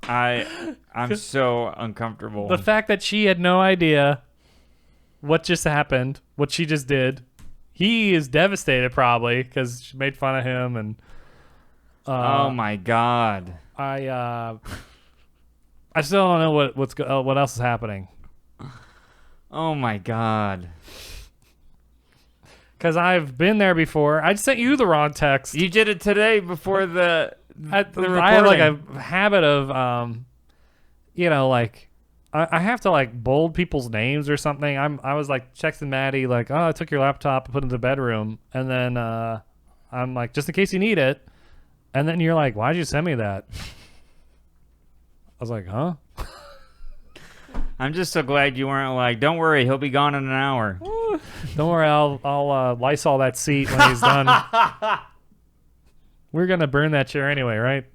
I'm so uncomfortable. The fact that she had no idea what just happened, what she just did. He is devastated probably because she made fun of him, and oh my God. I still don't know what else is happening. Oh my God. Because I've been there before. I sent you the wrong text. You did it today before the recording. I have like a habit of like I have to like bold people's names or something. I was like texting Maddie like, "Oh, I took your laptop and put it in the bedroom," and then I'm like, "Just in case you need it," and then you're like, "Why'd you send me that?" I was like, "Huh?" I'm just so glad you weren't like, "Don't worry, he'll be gone in an hour." Don't worry, I'll Lysol that seat when he's done. We're gonna burn that chair anyway, right?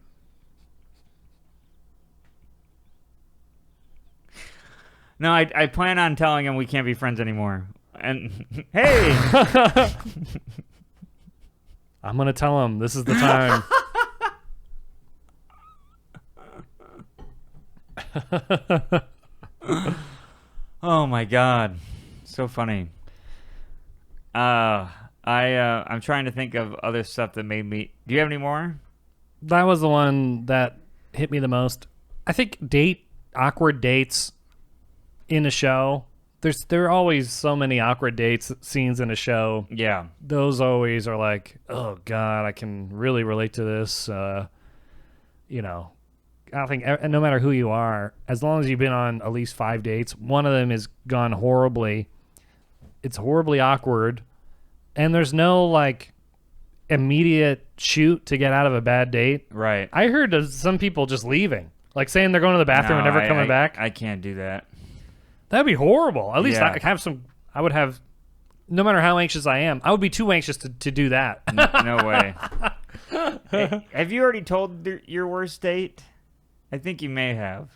No, I plan on telling him we can't be friends anymore. And hey, I'm gonna tell him this is the time. oh my god, so funny. I'm trying to think of other stuff that made me. Do you have any more? That was the one that hit me the most. I think awkward dates in a show. There are always so many awkward dates scenes in a show. Yeah. Those always are like, oh god, I can really relate to this. You know, I think no matter who you are, as long as you've been on at least 5 dates, one of them has gone horribly. It's horribly awkward, and there's no like immediate shoot to get out of a bad date. Right. I heard of some people just leaving, like saying they're going to the bathroom and never coming back. I can't do that. That'd be horrible. At least Yeah. I would have, no matter how anxious I am, I would be too anxious to do that. No way. Hey, have you already told your worst date? I think you may have.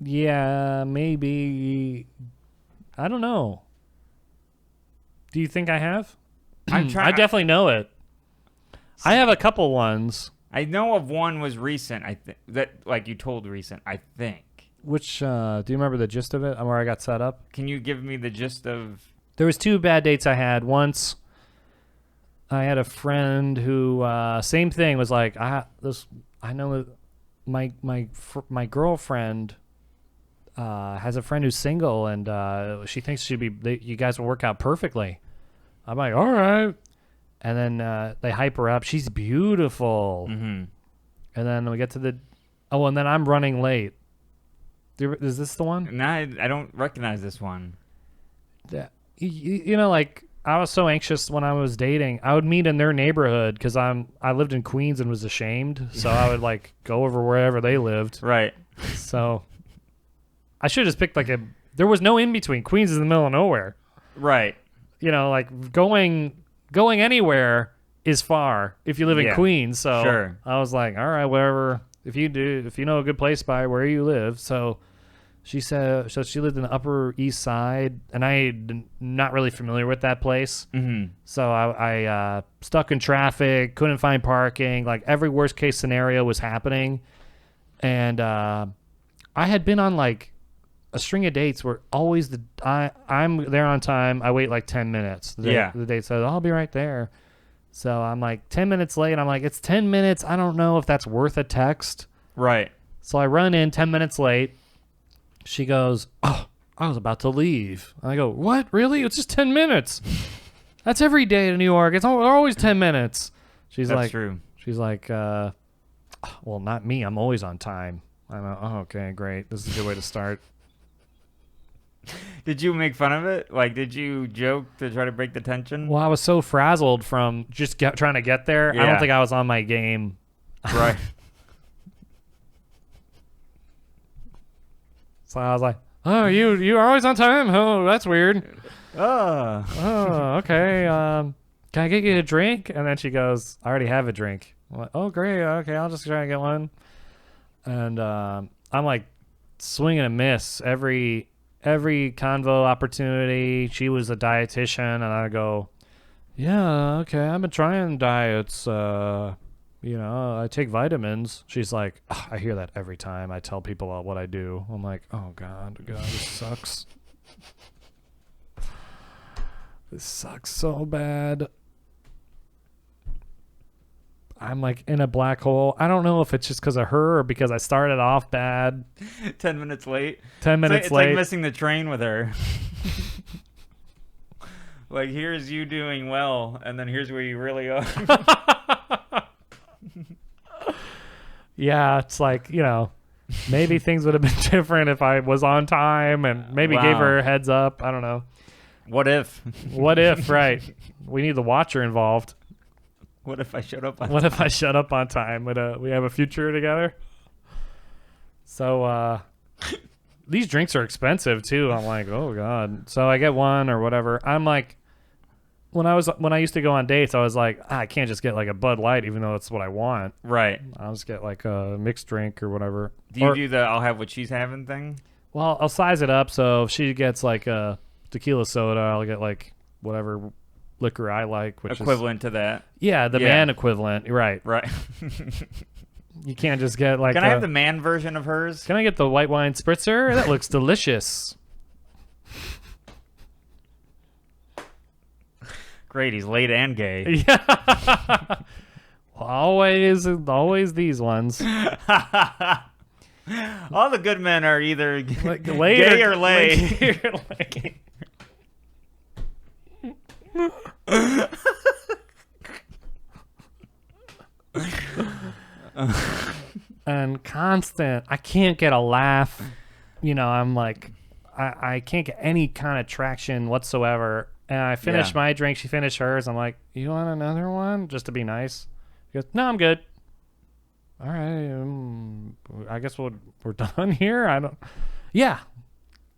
Yeah, maybe. I don't know. Do you think I have? I'm trying. I definitely know it. I have a couple ones. I know of one was recent. I think that like you told recent. I think. Which do you remember the gist of it? Where I got set up? Can you give me the gist of? There was 2 bad dates I had. Once, I had a friend who same thing was like I know my girlfriend has a friend who's single and she thinks you guys will work out perfectly. I'm like, all right, and then they hype her up. She's beautiful, Mm-hmm. and then we get to and then I'm running late. Is this the one? No, I don't recognize this one. Yeah, you know, like I was so anxious when I was dating. I would meet in their neighborhood because I lived in Queens and was ashamed, so I would like go over wherever they lived. Right. So I should have just picked there was no in between. Queens is in the middle of nowhere. Right. You know, like going anywhere is far if you live in Yeah, Queens. So sure. I was like, all right, wherever. If you know a good place by where you live. So she said, so she lived in the Upper East Side, and I'm not really familiar with that place. Mm-hmm. So I stuck in traffic, couldn't find parking. Like every worst case scenario was happening, and I had been on like a string of dates where always I'm there on time. I wait like 10 minutes. The date says I'll be right there. So I'm like 10 minutes late. I'm like, it's 10 minutes. I don't know if that's worth a text. Right. So I run in 10 minutes late. She goes, oh, I was about to leave. I go, what? Really? It's just 10 minutes. That's every day in New York. They're always 10 minutes. She's That's like, true. She's like, well, not me. I'm always on time. I'm like, oh, okay, great. This is a good way to start. Did you make fun of it? Like, did you joke to try to break the tension? Well, I was so frazzled from just trying to get there. I Yeah. don't think I was on my game. Right. So I was like, oh, you are always on time? Oh, that's weird. Oh. Oh, okay. Can I get you a drink? And then she goes, I already have a drink. I'm like, oh, great. Okay, I'll just try to get one. And I'm like swing and a miss every convo opportunity. She was a dietitian, and I go, yeah, okay, I've been trying diets. I take vitamins. She's like, "Ugh, I hear that every time I tell people what I do. I'm like, oh God, this sucks. This sucks so bad. I'm like in a black hole. I don't know if it's just because of her or because I started off bad. 10 minutes late. 10 minutes It's late. like missing the train with her. Like, here's you doing well, and then here's where you really are. Yeah, it's like, maybe things would have been different if I was on time and maybe gave Wow. her a heads up. I don't know. What if? What if, right? We need the watcher involved. What if I showed up on What if I shut up on time? Would we have a future together? So these drinks are expensive too. I'm like, oh God. So I get one or whatever. I'm like, when I used to go on dates, I was like, I can't just get like a Bud Light, even though it's what I want. Right. I'll just get like a mixed drink or whatever. Do you Or- do the I'll have what she's having thing? Well, I'll size it up. So if she gets like a tequila soda, I'll get like whatever liquor I like, which Equivalent to that. is the Yeah. man equivalent. Right. Right. You can't just get like. Can I have the man version of hers? Can I get the white wine spritzer? That looks delicious. Great, he's late and gay. Yeah. always these ones. All the good men are either Like, gay or lay. Gay or lay. And constant. I can't get a laugh. I'm like, I can't get any kind of traction whatsoever. And I finished Yeah. my drink. She finished hers. I'm like, you want another one? Just to be nice. She goes, no, I'm good. All right. I guess we're done here. I don't. Yeah.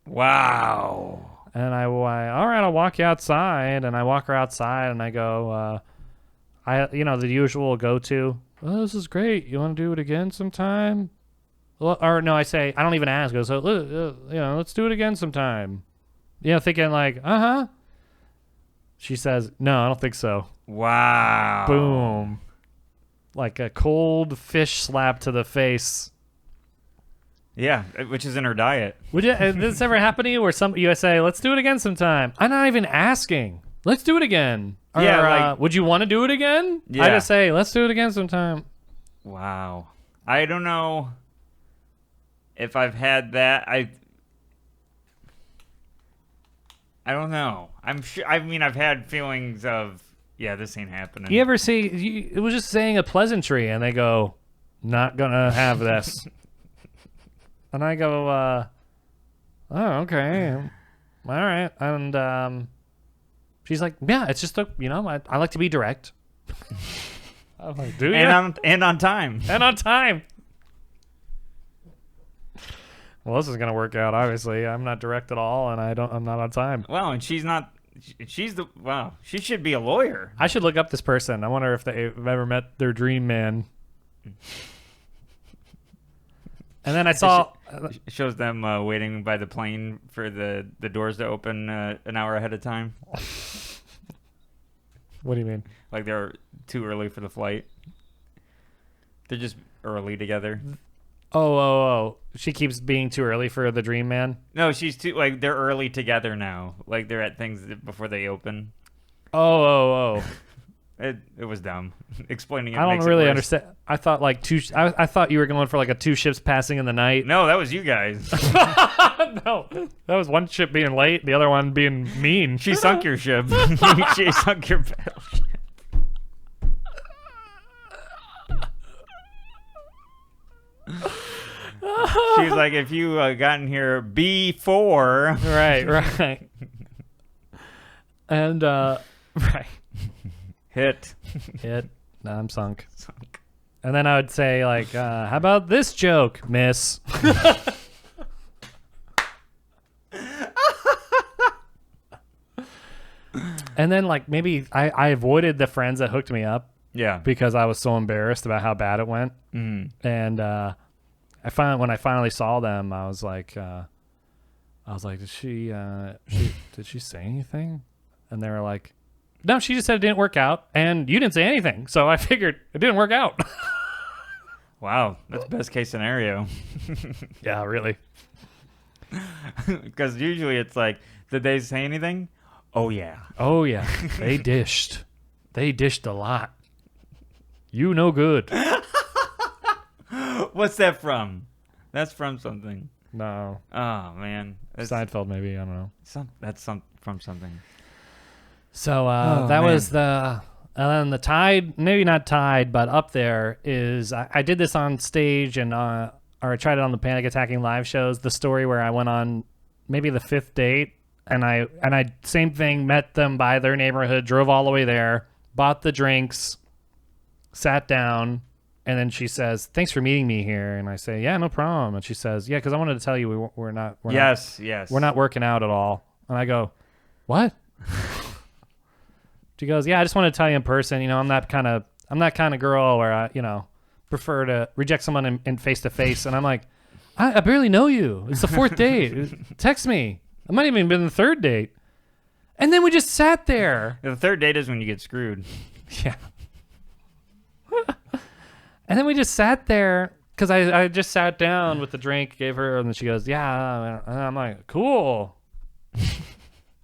Wow. And all right, I'll walk you outside. And I walk her outside and I go, the usual go-to. Oh, this is great. You want to do it again sometime? Well, or no, I say, I don't even ask. I go, so, let's do it again sometime. Thinking like, uh-huh. She says, no, I don't think so. Wow. Boom. Like a cold fish slap to the face. Yeah, which is in her diet. Did this ever happen to you where you say, let's do it again sometime? I'm not even asking. Let's do it again. Or, Yeah, would you want to do it again? Yeah. I just say, let's do it again sometime. Wow. I don't know if I've had that. I don't know. I'm sure. I mean, I've had feelings of, yeah, this ain't happening. You ever see, it was just saying a pleasantry, and they go, not gonna have this. And I go, oh, okay. All right. And she's like, yeah, it's just, I like to be direct. I'm like, do you? and on time. And on time. Well, this is gonna work out. Obviously, I'm not direct at all, and I'm not on time. Well, and she's not. She's the. Wow. She should be a lawyer. I should look up this person. I wonder if they've ever met their dream man. And then I saw. It shows them waiting by the plane for the doors to open an hour ahead of time. What do you mean? Like they're too early for the flight. They're just early together. Oh. She keeps being too early for the dream man. No, she's too, like, they're early together now. Like, they're at things before they open. Oh. It was dumb. Explaining it I makes don't it really worse. understand. I thought like I thought you were going for like a 2 ships passing in the night. No, that was you guys. No, that was one ship being late, the other one being mean. She sunk your ship. She sunk your battleship. She's like, if you gotten here before. Right. And right. Hit. Hit. No, I'm sunk. And then I would say like, how about this joke, miss? And then like maybe I avoided the friends that hooked me up Yeah. because I was so embarrassed about how bad it went. Mm. And when I finally saw them, I was like, did she say anything? And they were like, no, she just said it didn't work out, and you didn't say anything, so I figured it didn't work out. Wow, that's best case scenario. Yeah, really. Because usually it's like, did they say anything? Oh yeah. Oh yeah, they dished. They dished a lot. You no good. What's that from? That's from something. No, Oh man, Seinfeld maybe. I don't know. from something. So Oh, that man. was the. And then the tide, maybe not tide, but up there is I did this on stage and or I tried it on the Panic Attacking live shows. The story where I went on maybe the 5th date and I same thing, met them by their neighborhood, drove all the way there, bought the drinks, sat down, and then she says, "Thanks for meeting me here." And I say, "Yeah, no problem." And she says, "Yeah, because I wanted to tell you we're not Yes. we're not working out at all." And I go, "What?" She goes, yeah, I just want to tell you in person, I'm that kind of girl where I, prefer to reject someone in face to face. And I'm like, I barely know you. It's the 4th date. Text me. I might even been the 3rd date. And then we just sat there. The 3rd date is when you get screwed. Yeah. And then we just sat there because I just sat down with the drink, gave her, and then she goes, yeah. And I'm like, cool.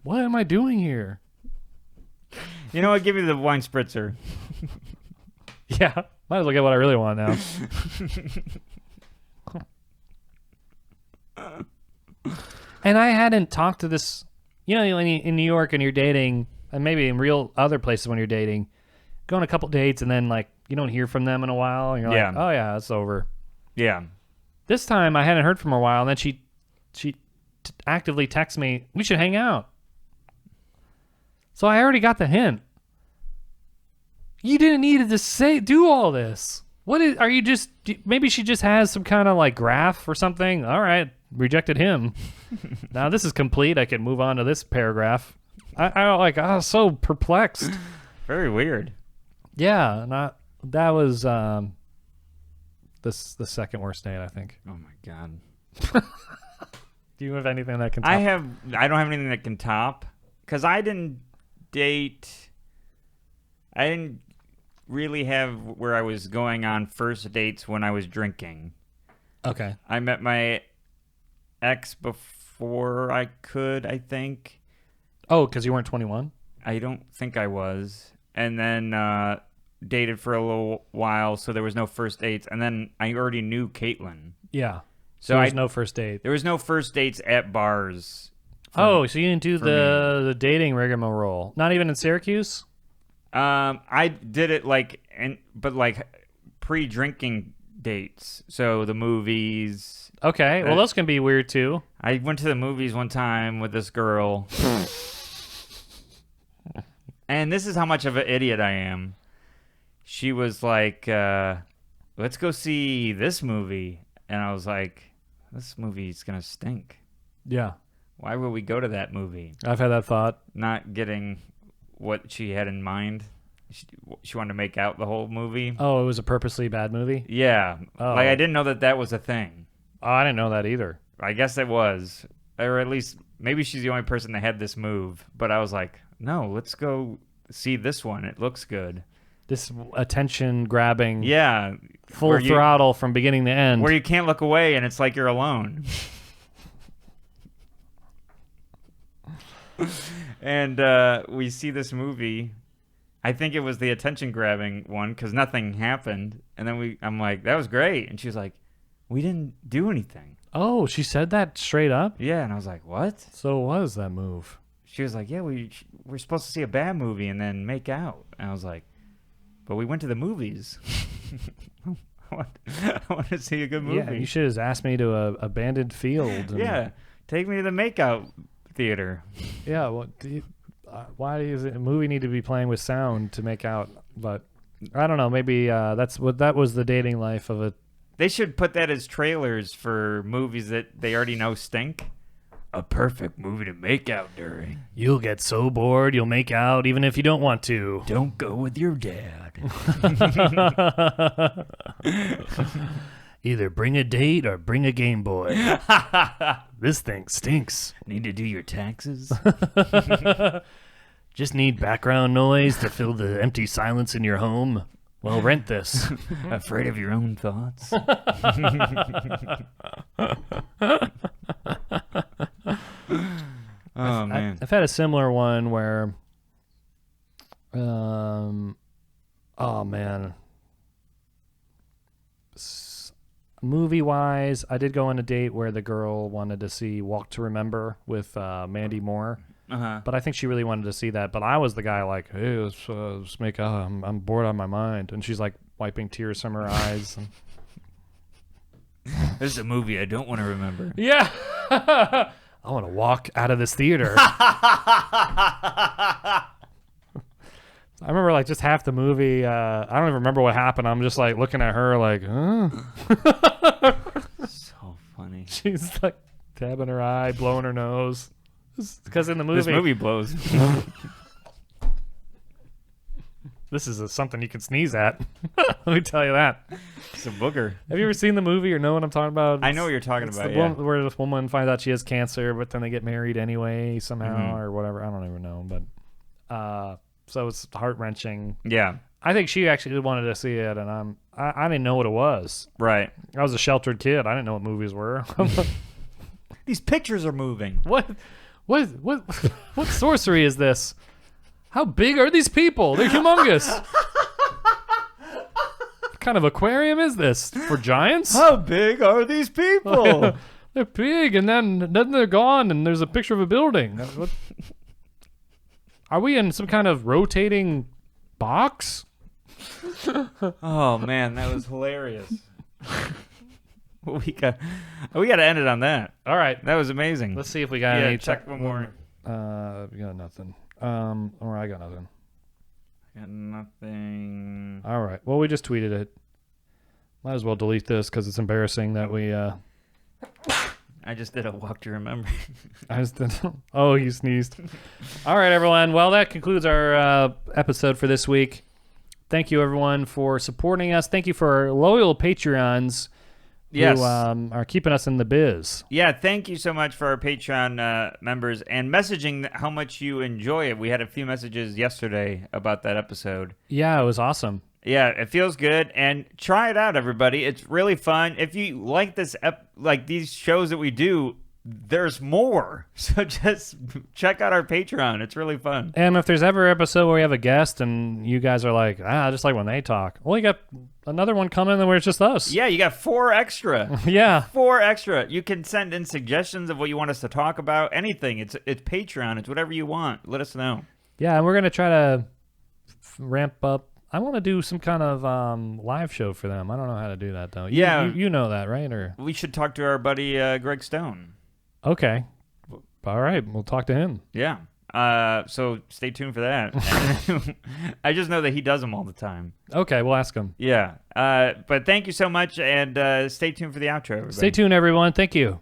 What am I doing here? You know what? Give me the wine spritzer. Yeah. Might as well get what I really want now. And I hadn't talked to this, in New York and you're dating, and maybe in real other places when you're dating, go on a couple dates and then like you don't hear from them in a while and you're like, oh yeah, it's over. Yeah. This time I hadn't heard from her in a while, and then she actively texts me, we should hang out. So I already got the hint. You didn't need to do all this. Maybe she just has some kind of like graph or something. All right, rejected him. Now this is complete. I can move on to this paragraph. I was so perplexed. Very weird. Yeah, that was the second worst date, I think. Oh my God. Do you have anything that can top? I don't have anything that can top, because I didn't really have where I was going on first dates when I was drinking. Okay. I met my ex before I could, I think. Oh, because you weren't 21? I don't think I was. And then dated for a little while, so there was no first dates. And then I already knew Caitlin. Yeah. So there was no first date. There was no first dates at bars. So you didn't do the dating rigmarole? Not even in Syracuse? I did it but pre-drinking dates. So the movies. Okay, well those can be weird too. I went to the movies one time with this girl. And this is how much of an idiot I am. She was like, let's go see this movie. And I was like, this movie's going to stink. Yeah. Why would we go to that movie? I've had that thought. Not getting what she had in mind. She wanted to make out the whole movie. Oh, it was a purposely bad movie? Yeah. Oh. I didn't know that was a thing. Oh, I didn't know that either. I guess it was. Or at least, maybe she's the only person that had this move. But I was like, no, let's go see this one. It looks good. This attention grabbing. Yeah. Full throttle from beginning to end. Where you can't look away and it's like you're alone. And we see this movie. I think it was the attention grabbing one because nothing happened. And then I'm like, that was great. And she was like, we didn't do anything. Oh, she said that straight up? Yeah. And I was like, what? So what was that move? She was like, yeah, we're supposed to see a bad movie and then make out. And I was like, but we went to the movies. I want to see a good movie. Yeah, you should have asked me to a abandoned field. Yeah, take me to the makeout theater. Yeah, well, why does a movie need to be playing with sound to make out? But I don't know. Maybe that was the dating life of a. They should put that as trailers for movies that they already know stink. A perfect movie to make out during. You'll get so bored you'll make out even if you don't want to. Don't go with your dad. Either bring a date or bring a Game Boy. This thing stinks. Need to do your taxes? Just need background noise to fill the empty silence in your home? Well, rent this. Afraid of your own thoughts? Oh, man. I've had a similar one where, oh, man. Movie-wise, I did go on a date where the girl wanted to see Walk to Remember with Mandy Moore. Uh-huh. But I think she really wanted to see that. But I was the guy like, hey, let's make out. I'm bored out of my mind. And she's like wiping tears from her eyes. This is a movie I don't want to remember. Yeah. I want to walk out of this theater. I remember like just half the movie. I don't even remember what happened. I'm just like looking at her like, huh? So funny. She's like tapping her eye, blowing her nose. Because in the movie, This movie blows. This is something you can sneeze at. Let me tell you that. It's a booger. Have you ever seen the movie or know what I'm talking about? I know what you're talking It's about. the Yeah. one where this woman finds out she has cancer, but then they get married anyway somehow Mhm. or whatever. I don't even know, but so it's heart wrenching. Yeah. I think she actually wanted to see it, and I didn't know what it was. Right. I was a sheltered kid. I didn't know what movies were. These pictures are moving. What sorcery is this? How big are these people? They're humongous. What kind of aquarium is this for giants? How big are these people? They're big, and then they're gone, and there's a picture of a building. Are we in some kind of rotating box? Oh man, that was hilarious. we got to end it on that. All right, That was amazing. let's see if we got Yeah, any. check one more. We got nothing. Or I got nothing. Got nothing. All right. Well, we just tweeted it. Might as well delete this because it's embarrassing that we. I just did a walk to remember. I just did. Oh, you sneezed. All right, everyone. Well, that concludes our episode for this week. Thank you, everyone, for supporting us. Thank you for our loyal Patreons Yes. who are keeping us in the biz. Yeah, thank you so much for our Patreon members and messaging how much you enjoy it. We had a few messages yesterday about that episode. Yeah, it was awesome. Yeah, it feels good, and try it out, everybody. It's really fun. If you like this, like these shows that we do, there's more. So just check out our Patreon. It's really fun. And if there's ever an episode where we have a guest and you guys are like, I just like when they talk. Well, you got another one coming where it's just us. Yeah, you got 4 extra. Yeah. 4 extra. You can send in suggestions of what you want us to talk about. Anything. It's Patreon. It's whatever you want. Let us know. Yeah, and we're going to try to ramp up. I want to do some kind of live show for them. I don't know how to do that, though. Yeah. You know that, right? Or We should talk to our buddy Greg Stone. okay. All right. We'll talk to him. Yeah. So stay tuned for that. I just know that he does them all the time. Okay, we'll ask him. Yeah. But thank you so much, and stay tuned for the outro, everybody. Stay tuned, everyone. Thank you.